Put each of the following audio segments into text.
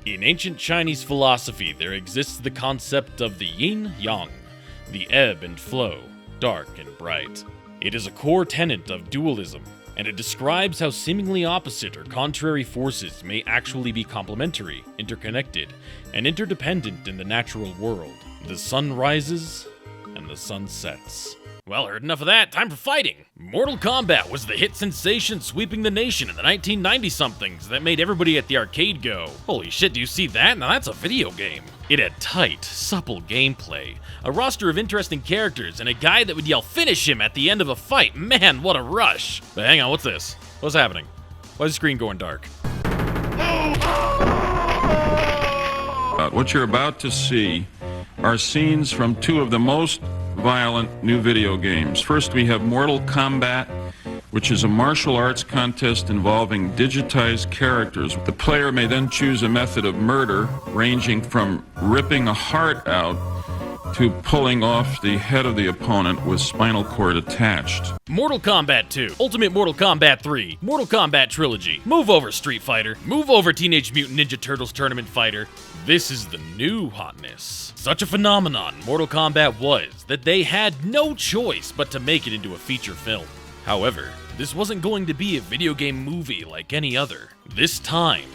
In ancient Chinese philosophy, there exists the concept of the yin-yang, the ebb and flow, dark and bright. It is a core tenet of dualism, and it describes how seemingly opposite or contrary forces may actually be complementary, interconnected, and interdependent in the natural world. The sun rises, and the sun sets. Well, heard enough of that, time for fighting! Mortal Kombat was the hit sensation sweeping the nation in the 1990-somethings that made everybody at the arcade go, holy shit, do you see that? Now that's a video game. It had tight, supple gameplay, a roster of interesting characters, and a guy that would yell finish him at the end of a fight. Man, what a rush! But hang on, what's this? What's happening? Why is the screen going dark? What you're about to see are scenes from two of the most violent new video games. First, we have Mortal Kombat, which is a martial arts contest involving digitized characters. The player may then choose a method of murder, ranging from ripping a heart out to pulling off the head of the opponent with spinal cord attached. Mortal Kombat 2, Ultimate Mortal Kombat 3, Mortal Kombat Trilogy, move over Street Fighter, move over Teenage Mutant Ninja Turtles Tournament Fighter. This is the new hotness. Such a phenomenon Mortal Kombat was that they had no choice but to make it into a feature film. However, this wasn't going to be a video game movie like any other. This time,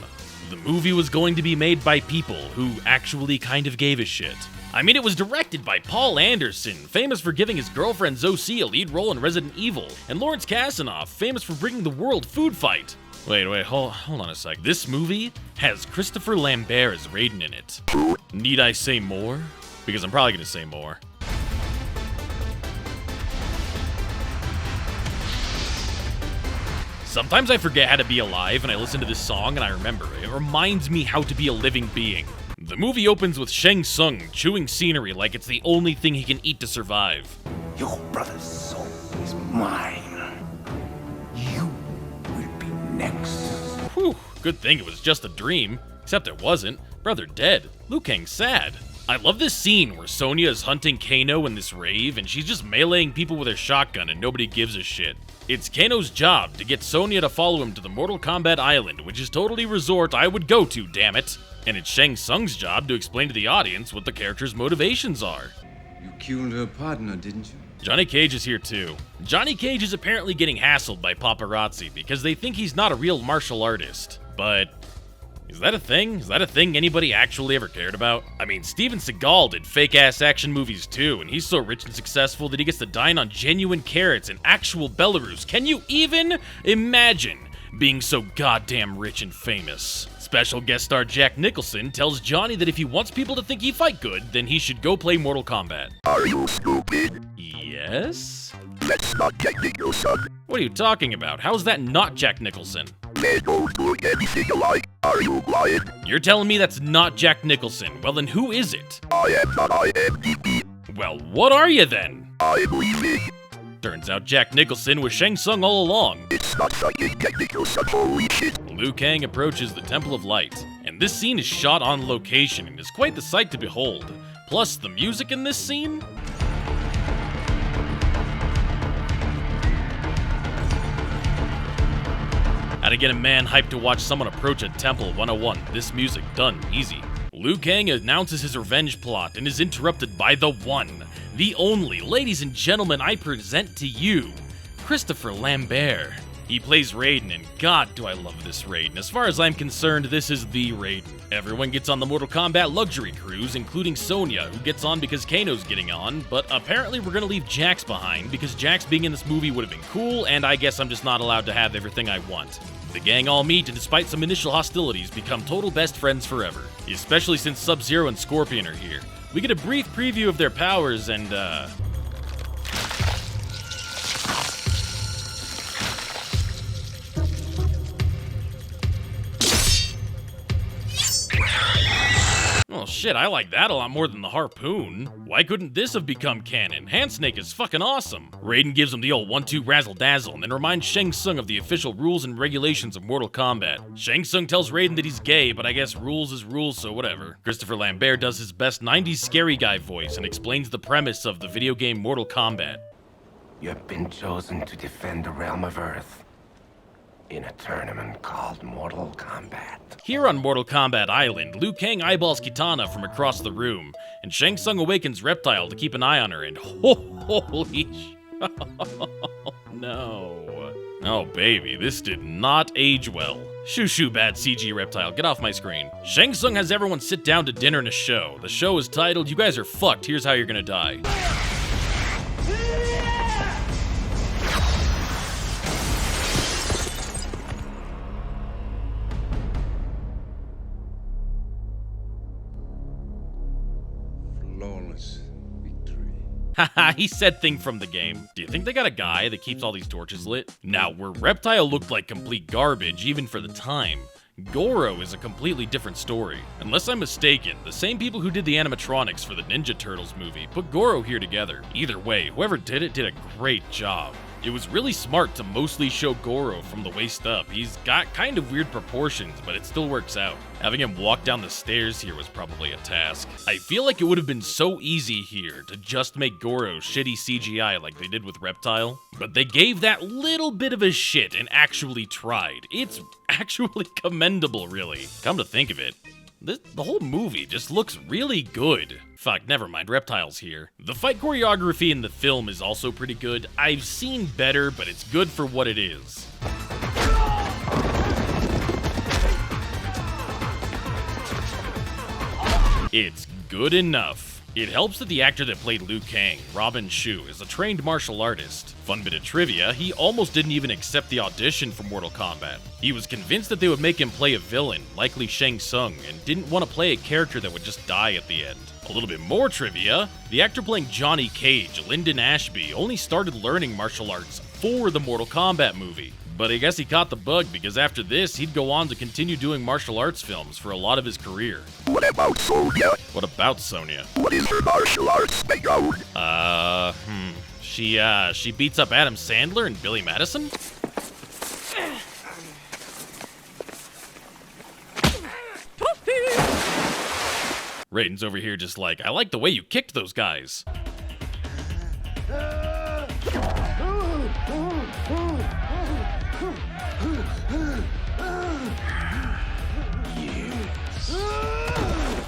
the movie was going to be made by people who actually kind of gave a shit. I mean, it was directed by Paul Anderson, famous for giving his girlfriend Zoe a lead role in Resident Evil, and Lawrence Kasanoff, famous for bringing the world Food Fight. Wait, hold on a sec. This movie has Christopher Lambert as Raiden in it. Need I say more? Because I'm probably gonna say more. Sometimes I forget how to be alive and I listen to this song and I remember. It reminds me how to be a living being. The movie opens with Shang Tsung chewing scenery like it's the only thing he can eat to survive. Your brother's soul is mine. You will be next. Whew, good thing it was just a dream. Except it wasn't. Brother dead. Liu Kang sad. I love this scene where Sonya is hunting Kano in this rave and she's just meleeing people with her shotgun and nobody gives a shit. It's Kano's job to get Sonya to follow him to the Mortal Kombat Island, which is totally a resort I would go to, damn it. And it's Shang Tsung's job to explain to the audience what the character's motivations are. You killed her partner, didn't you? Johnny Cage is here too. Johnny Cage is apparently getting hassled by paparazzi because they think he's not a real martial artist. But is that a thing? Is that a thing anybody actually ever cared about? I mean, Steven Seagal did fake-ass action movies too, and he's so rich and successful that he gets to dine on genuine carrots in actual Belarus. Can you even imagine being so goddamn rich and famous? Special guest star Jack Nicholson tells Johnny that if he wants people to think he fight good, then he should go play Mortal Kombat. Are you stupid? Yes? That's not Jack Nicholson. What are you talking about? How is that not Jack Nicholson? Lego's doing anything you like. Are you blind? You're telling me that's not Jack Nicholson. Well, then who is it? I am not IMDb. Well, what are you then? I'm leaving. Turns out Jack Nicholson was Shang Tsung all along. It's not psychic Jack Nicholson, holy shit. Liu Kang approaches the Temple of Light, and this scene is shot on location and is quite the sight to behold. Plus, the music in this scene? How to get a man hyped to watch someone approach a temple 101. This music done easy. Liu Kang announces his revenge plot and is interrupted by the one, the only, ladies and gentlemen, I present to you, Christopher Lambert. He plays Raiden, and god do I love this Raiden. As far as I'm concerned, this is the Raiden. Everyone gets on the Mortal Kombat luxury cruise, including Sonya, who gets on because Kano's getting on, but apparently we're gonna leave Jax behind, because Jax being in this movie would have been cool, and I guess I'm just not allowed to have everything I want. The gang all meet, and despite some initial hostilities, become total best friends forever. Especially since Sub-Zero and Scorpion are here. We get a brief preview of their powers, and oh shit, I like that a lot more than the harpoon. Why couldn't this have become canon? Handsnake is fucking awesome. Raiden gives him the old 1-2 razzle-dazzle and then reminds Shang Tsung of the official rules and regulations of Mortal Kombat. Shang Tsung tells Raiden that he's gay, but I guess rules is rules, so whatever. Christopher Lambert does his best 90s scary guy voice and explains the premise of the video game Mortal Kombat. You have been chosen to defend the realm of Earth. in a tournament called Mortal Kombat. Here on Mortal Kombat Island, Liu Kang eyeballs Kitana from across the room, and Shang Tsung awakens Reptile to keep an eye on her, and holy no. Oh baby, this did not age well. Shoo bad CG Reptile, get off my screen. Shang Tsung has everyone sit down to dinner and a show. The show is titled, "You guys are fucked, here's how you're gonna die." Flawless victory. Haha, he said thing from the game. Do you think they got a guy that keeps all these torches lit? Now, where Reptile looked like complete garbage, even for the time, Goro is a completely different story. Unless I'm mistaken, the same people who did the animatronics for the Ninja Turtles movie put Goro here together. Either way, whoever did it did a great job. It was really smart to mostly show Goro from the waist up. He's got kind of weird proportions, but it still works out. Having him walk down the stairs here was probably a task. I feel like it would have been so easy here to just make Goro shitty CGI like they did with Reptile, but they gave that little bit of a shit and actually tried. It's actually commendable, really. Come to think of it, the whole movie just looks really good. Fuck, never mind, Reptile's here. The fight choreography in the film is also pretty good. I've seen better, but it's good for what it is. It's good enough. It helps that the actor that played Liu Kang, Robin Shu, is a trained martial artist. Fun bit of trivia, he almost didn't even accept the audition for Mortal Kombat. He was convinced that they would make him play a villain, likely Shang Tsung, and didn't want to play a character that would just die at the end. A little bit more trivia, the actor playing Johnny Cage, Lyndon Ashby, only started learning martial arts for the Mortal Kombat movie. But I guess he caught the bug because after this, he'd go on to continue doing martial arts films for a lot of his career. What about Sonya? What about Sonya? What is her martial arts background? She beats up Adam Sandler and Billy Madison? Raiden's over here just like, I like the way you kicked those guys.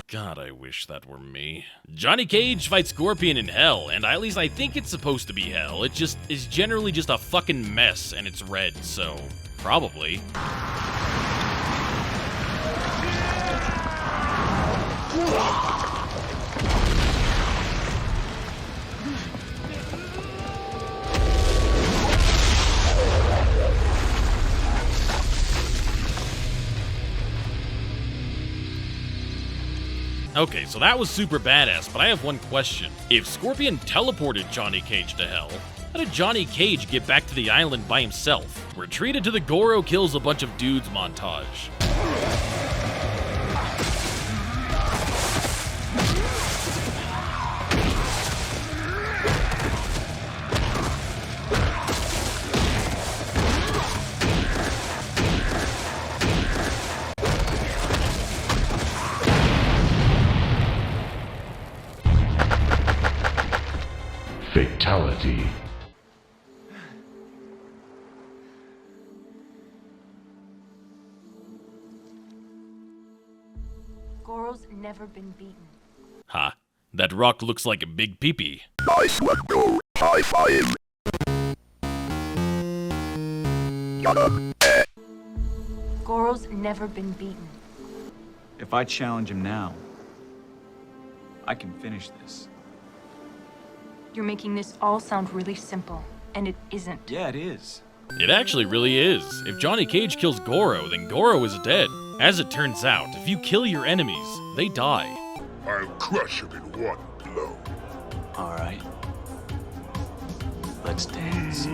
God, I wish that were me. Johnny Cage fights Scorpion in hell, and at least I think it's supposed to be hell. It just is generally just a fucking mess, and it's red, so probably. Okay, so that was super badass, but I have one question. If Scorpion teleported Johnny Cage to hell, how did Johnny Cage get back to the island by himself? We're treated to the Goro kills a bunch of dudes montage. Fatality. Goro's never been beaten. Ha, that rock looks like a big peepee. Nice one, bro. High five. Goro's never been beaten. If I challenge him now, I can finish this. You're making this all sound really simple, and it isn't. Yeah, it is. It actually really is. If Johnny Cage kills Goro, then Goro is dead. As it turns out, if you kill your enemies, they die. I'll crush him in one blow. All right. Let's dance.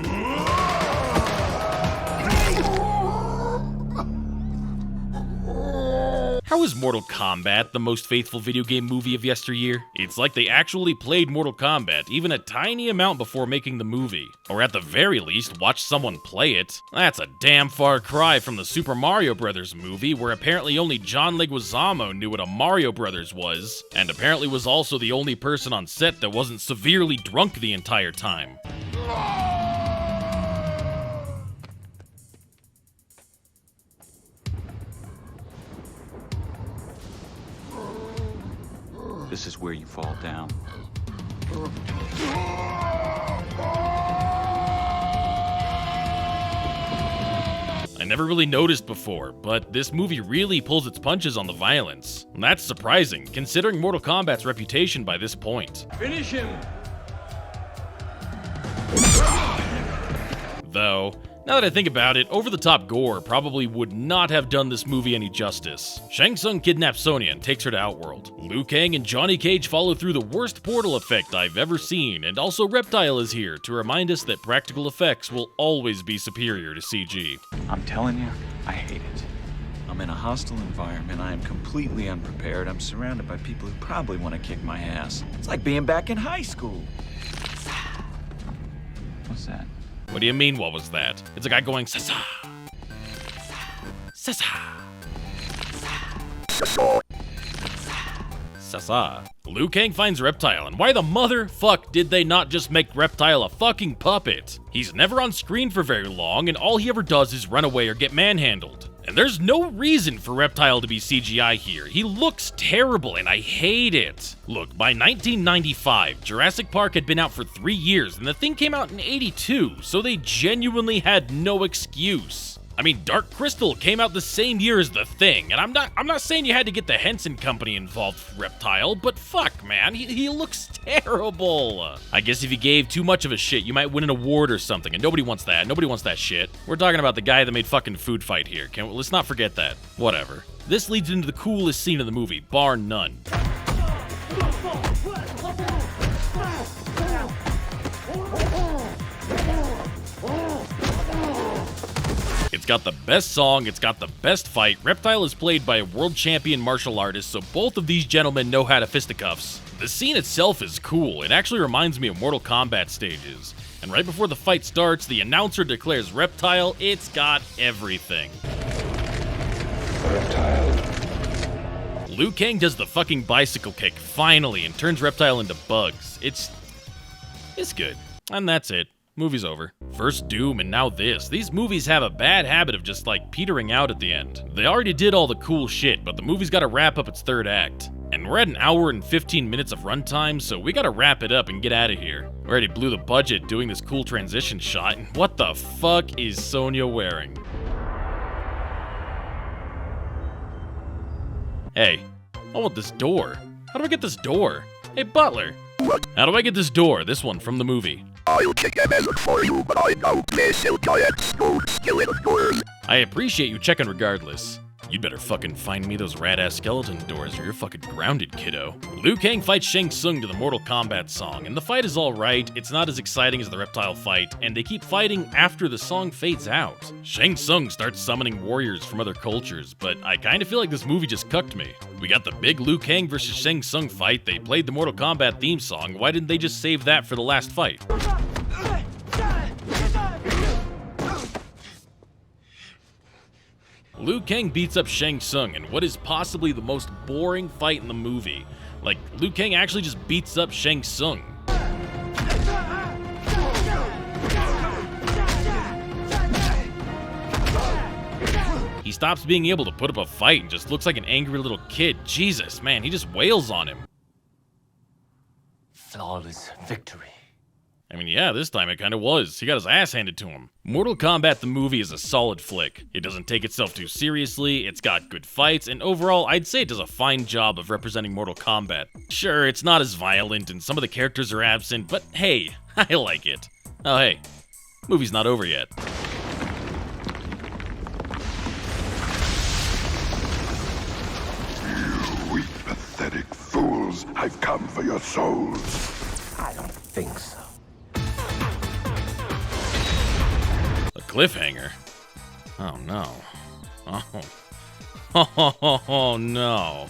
How is Mortal Kombat the most faithful video game movie of yesteryear? It's like they actually played Mortal Kombat even a tiny amount before making the movie. Or at the very least, watch someone play it. That's a damn far cry from the Super Mario Bros. Movie, where apparently only John Leguizamo knew what a Mario Bros. Was, and apparently was also the only person on set that wasn't severely drunk the entire time. This is where you fall down. I never really noticed before, but this movie really pulls its punches on the violence. And that's surprising, considering Mortal Kombat's reputation by this point. Finish him! Though, now that I think about it, over-the-top gore probably would not have done this movie any justice. Shang Tsung kidnaps Sonya and takes her to Outworld. Liu Kang and Johnny Cage follow through the worst portal effect I've ever seen, and also Reptile is here to remind us that practical effects will always be superior to CG. I'm telling you, I hate it. I'm in a hostile environment. I am completely unprepared. I'm surrounded by people who probably want to kick my ass. It's like being back in high school. What's that? What do you mean, what was that? It's a guy going, sa-sa. Sa-sa. Sa-sa. Liu Kang finds Reptile, and why the motherfuck did they not just make Reptile a fucking puppet? He's never on screen for very long, and all he ever does is run away or get manhandled. And there's no reason for Reptile to be CGI here. He looks terrible, and I hate it. Look, by 1995, Jurassic Park had been out for 3 years, and the thing came out in '82, so they genuinely had no excuse. I mean, Dark Crystal came out the same year as The Thing, and I'm not saying you had to get the Henson Company involved with Reptile, but fuck, man, he looks terrible. I guess if you gave too much of a shit, you might win an award or something, and nobody wants that. Nobody wants that shit. We're talking about the guy that made fucking Food Fight here. Let's not forget that. Whatever. This leads into the coolest scene of the movie, bar none. It's got the best song, it's got the best fight. Reptile is played by a world champion martial artist, so both of these gentlemen know how to fisticuffs. The scene itself is cool. It actually reminds me of Mortal Kombat stages. And right before the fight starts, the announcer declares Reptile. It's got everything. Reptile. Liu Kang does the fucking bicycle kick, finally, and turns Reptile into bugs. It's good. And that's it. Movie's over. First Doom and now this. These movies have a bad habit of just like petering out at the end. They already did all the cool shit, but the movie's gotta wrap up its third act. And we're at an hour and 15 minutes of runtime, so we gotta wrap it up and get out of here. We already blew the budget doing this cool transition shot, and what the fuck is Sonya wearing? Hey, I want this door. How do I get this door? Hey, Butler. How do I get this door? This one from the movie. I'll check a melon for you, but I don't play sell giants, gold skeleton doors. I appreciate you checking regardless. You'd better fucking find me those rad-ass skeleton doors or you're fucking grounded, kiddo. Liu Kang fights Shang Tsung to the Mortal Kombat song, and the fight is alright, it's not as exciting as the Reptile fight, and they keep fighting after the song fades out. Shang Tsung starts summoning warriors from other cultures, but I kinda feel like this movie just cucked me. We got the big Liu Kang versus Shang Tsung fight, they played the Mortal Kombat theme song, why didn't they just save that for the last fight? Liu Kang beats up Shang Tsung in what is possibly the most boring fight in the movie. Like, Liu Kang actually just beats up Shang Tsung. He stops being able to put up a fight and just looks like an angry little kid. Jesus, man, he just wails on him. Flawless victory. I mean, yeah, this time it kinda was. He got his ass handed to him. Mortal Kombat the movie is a solid flick. It doesn't take itself too seriously, it's got good fights, and overall, I'd say it does a fine job of representing Mortal Kombat. Sure, it's not as violent, and some of the characters are absent, but hey, I like it. Oh hey, movie's not over yet. You weak, pathetic fools. I've come for your souls. I don't think so. A cliffhanger? Oh no. Oh no.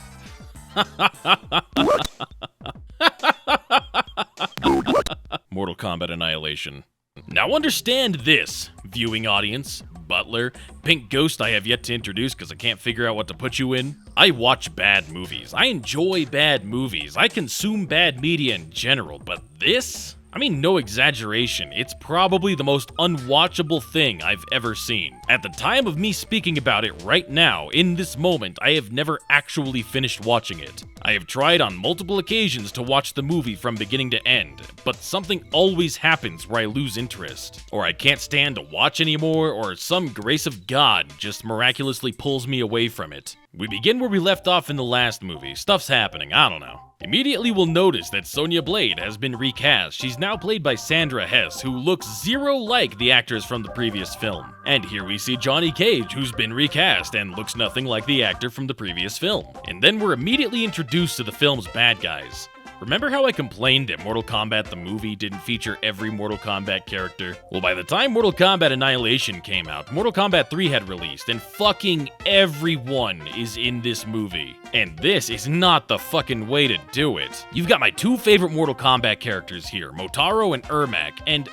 Mortal Kombat Annihilation. Now understand this, viewing audience, Butler, Pink Ghost I have yet to introduce because I can't figure out what to put you in. I watch bad movies. I enjoy bad movies. I consume bad media in general, but this? I mean, no exaggeration, it's probably the most unwatchable thing I've ever seen. At the time of me speaking about it right now, in this moment, I have never actually finished watching it. I have tried on multiple occasions to watch the movie from beginning to end, but something always happens where I lose interest, or I can't stand to watch anymore, or some grace of God just miraculously pulls me away from it. We begin where we left off in the last movie. Stuff's happening, I don't know. Immediately we'll notice that Sonya Blade has been recast. She's now played by Sandra Hess, who looks zero like the actors from the previous film. And here we see Johnny Cage, who's been recast and looks nothing like the actor from the previous film. And then we're immediately introduced to the film's bad guys. Remember how I complained that Mortal Kombat the movie didn't feature every Mortal Kombat character? Well, by the time Mortal Kombat Annihilation came out, Mortal Kombat 3 had released, and fucking everyone is in this movie. And this is not the fucking way to do it. You've got my two favorite Mortal Kombat characters here, Motaro and Ermac, and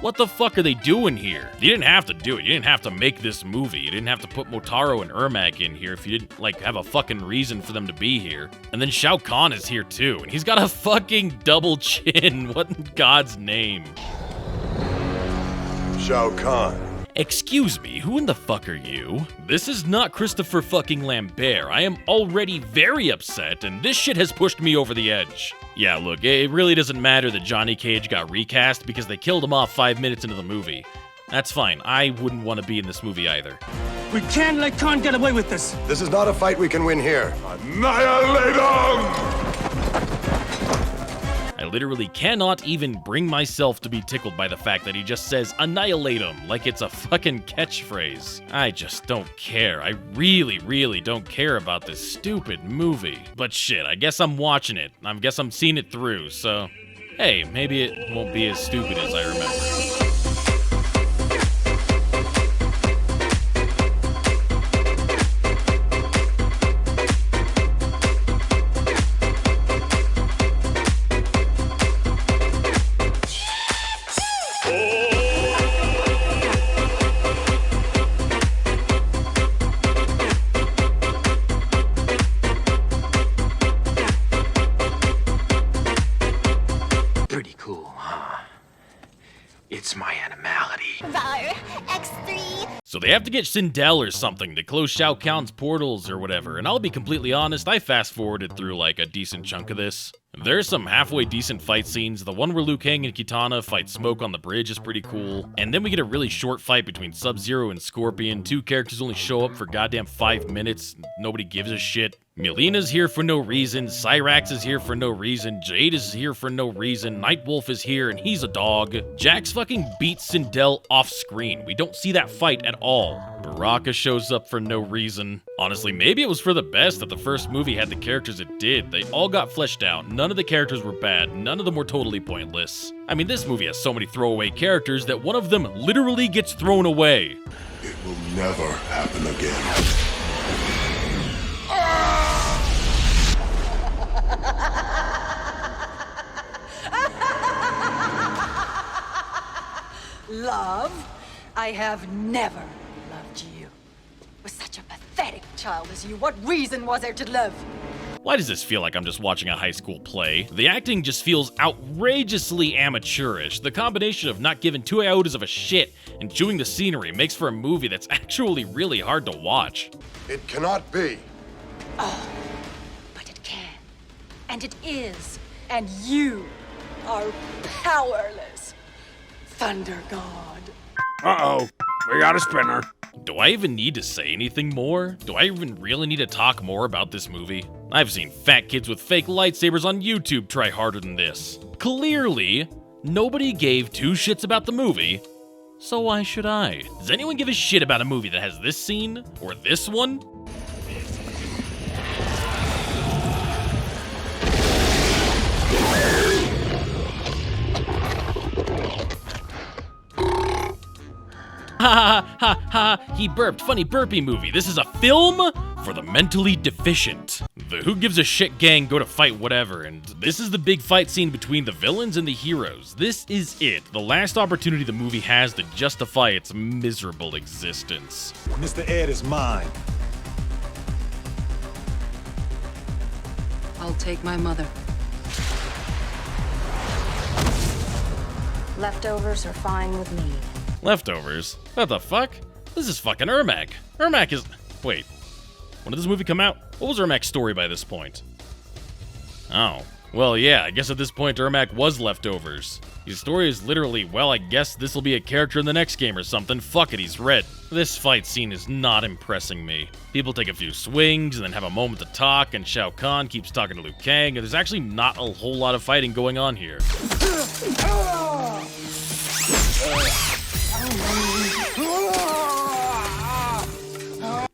what the fuck are they doing here? You didn't have to do it. You didn't have to make this movie. You didn't have to put Motaro and Ermac in here if you didn't, like, have a fucking reason for them to be here. And then Shao Kahn is here too, and he's got a fucking double chin. What in God's name? Shao Kahn. Excuse me, who in the fuck are you? This is not Christopher fucking Lambert. I am already very upset, and this shit has pushed me over the edge. Yeah, look, it really doesn't matter that Johnny Cage got recast because they killed him off 5 minutes into the movie. That's fine, I wouldn't want to be in this movie either. We can't let Khan get away with this. This is not a fight we can win here. Annihilate him! I literally cannot even bring myself to be tickled by the fact that he just says annihilate him like it's a fucking catchphrase. I just don't care. I really, really don't care about this stupid movie. But shit, I guess I'm watching it. I guess I'm seeing it through, so hey, maybe it won't be as stupid as I remember. Pretty cool, huh? It's my animality. X3. So they have to get Sindel or something to close Shao Kahn's portals or whatever, and I'll be completely honest, I fast-forwarded through like a decent chunk of this. There's some halfway decent fight scenes. The one where Liu Kang and Kitana fight Smoke on the bridge is pretty cool. And then we get a really short fight between Sub-Zero and Scorpion. Two characters only show up for goddamn 5 minutes. Nobody gives a shit. Mileena's here for no reason, Cyrax is here for no reason, Jade is here for no reason, Nightwolf is here and he's a dog. Jax fucking beats Sindel off screen. We don't see that fight at all. Baraka shows up for no reason. Honestly, maybe it was for the best that the first movie had the characters it did. They all got fleshed out, none of the characters were bad, none of them were totally pointless. I mean, this movie has so many throwaway characters that one of them literally gets thrown away. It will never happen again. Love, I have never loved you. With such a pathetic child as you, what reason was there to love? Why does this feel like I'm just watching a high school play? The acting just feels outrageously amateurish. The combination of not giving 2 iotas of a shit and chewing the scenery makes for a movie that's actually really hard to watch. It cannot be. Oh, but it can. And it is. And you are powerless. Thunder God. Uh-oh, we got a spinner. Do I even need to say anything more? Do I even really need to talk more about this movie? I've seen fat kids with fake lightsabers on YouTube try harder than this. Clearly, nobody gave 2 shits about the movie, so why should I? Does anyone give a shit about a movie that has this scene? Or this one? Ha ha ha ha, he burped. Funny burpee movie. This is a film for the mentally deficient. The Who Gives a Shit gang go to fight whatever, and this is the big fight scene between the villains and the heroes. This is it. The last opportunity the movie has to justify its miserable existence. Mr. Ed is mine. I'll take my mother. Leftovers are fine with me. Leftovers? What the fuck? This is fucking Ermac. Ermac is... Wait. When did this movie come out? What was Ermac's story by this point? Oh. Well, yeah, I guess at this point Ermac was leftovers. His story is literally, well, I guess this'll be a character in the next game or something. Fuck it, he's red. This fight scene is not impressing me. People take a few swings and then have a moment to talk, and Shao Kahn keeps talking to Liu Kang, and there's actually not a whole lot of fighting going on here.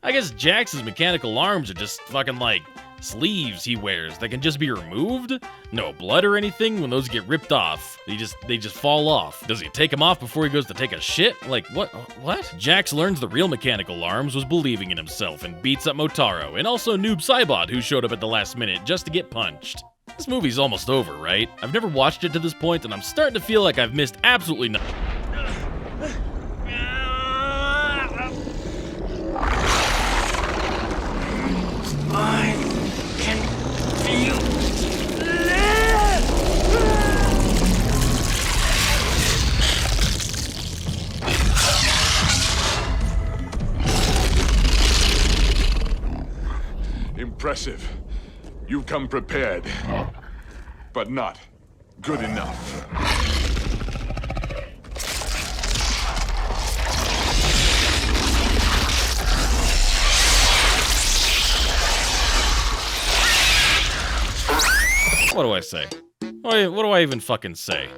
I guess Jax's mechanical arms are just fucking like sleeves he wears that can just be removed? No blood or anything when those get ripped off. They just fall off. Does he take them off before he goes to take a shit? Like, what? Jax learns the real mechanical arms was believing in himself and beats up Motaro, and also Noob Saibot, who showed up at the last minute just to get punched. This movie's almost over, right? I've never watched it to this point, and I'm starting to feel like I've missed absolutely nothing. I can feel Impressive. You've come prepared, but not good enough. What do I say? What do I even fucking say?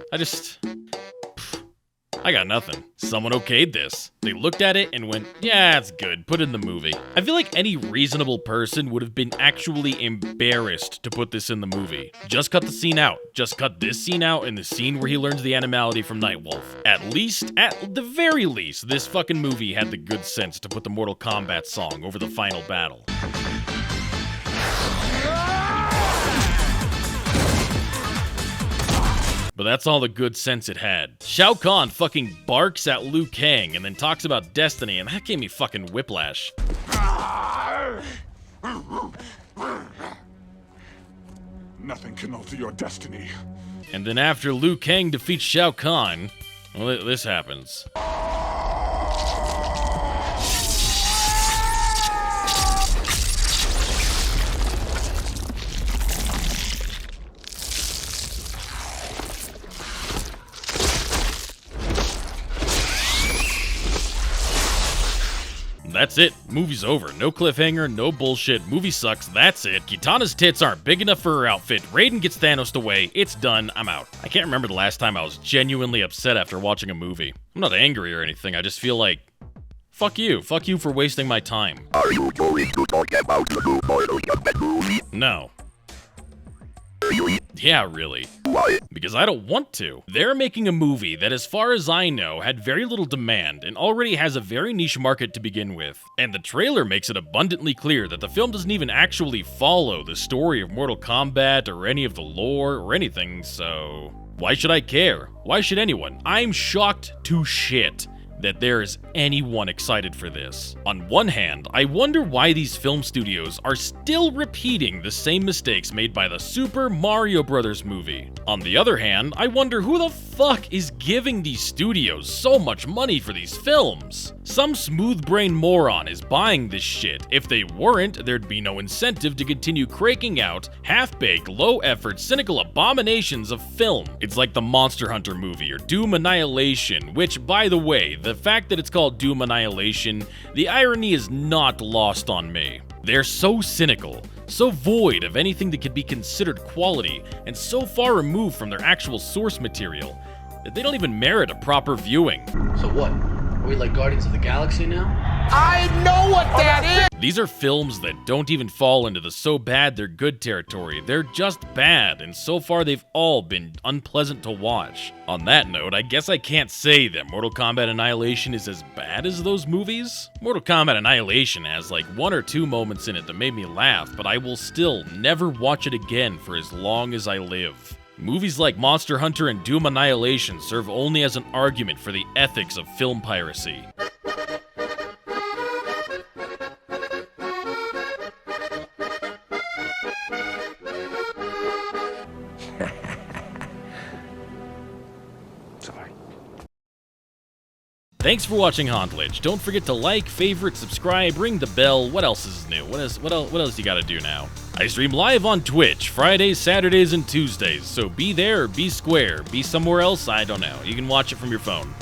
I got nothing. Someone okayed this. They looked at it and went, yeah, it's good, put it in the movie. I feel like any reasonable person would have been actually embarrassed to put this in the movie. Just cut the scene out. Just cut this scene out and the scene where he learns the animality from Nightwolf. At the very least, this fucking movie had the good sense to put the Mortal Kombat song over the final battle. But that's all the good sense it had. Shao Kahn fucking barks at Liu Kang and then talks about destiny, and that gave me fucking whiplash. Nothing can alter your destiny. And then after Liu Kang defeats Shao Kahn, well, this happens. That's it. Movie's over. No cliffhanger, no bullshit. Movie sucks. That's it. Kitana's tits aren't big enough for her outfit. Raiden gets Thanos away. It's done. I'm out. I can't remember the last time I was genuinely upset after watching a movie. I'm not angry or anything. I just feel like, fuck you. Fuck you for wasting my time. Are you going to talk about the new Mortal Kombat movie? No. Really? Yeah, really. Why? Because I don't want to. They're making a movie that, as far as I know, had very little demand and already has a very niche market to begin with. And the trailer makes it abundantly clear that the film doesn't even actually follow the story of Mortal Kombat or any of the lore or anything, so why should I care? Why should anyone? I'm shocked to shit that there is anyone excited for this. On one hand, I wonder why these film studios are still repeating the same mistakes made by the Super Mario Bros. Movie. On the other hand, I wonder who the fuck is giving these studios so much money for these films? Some smooth-brained moron is buying this shit. If they weren't, there'd be no incentive to continue cranking out half-baked, low-effort, cynical abominations of film. It's like the Monster Hunter movie or Doom Annihilation, which, by the way, the fact that it's called Doom Annihilation, the irony is not lost on me. They're so cynical, so void of anything that could be considered quality, and so far removed from their actual source material that they don't even merit a proper viewing. So what? Are we like Guardians of the Galaxy now? I know what that is! These are films that don't even fall into the so bad they're good territory. They're just bad, and so far they've all been unpleasant to watch. On that note, I guess I can't say that Mortal Kombat Annihilation is as bad as those movies. Mortal Kombat Annihilation has like 1 or 2 moments in it that made me laugh, but I will still never watch it again for as long as I live. Movies like Monster Hunter and Doom Annihilation serve only as an argument for the ethics of film piracy. Sorry. Thanks for watching HauntLich. Don't forget to like, favorite, subscribe, ring the bell. What else is new? What else you gotta do now? I stream live on Twitch, Fridays, Saturdays, and Tuesdays, so be there or be square. Be somewhere else, I don't know. You can watch it from your phone.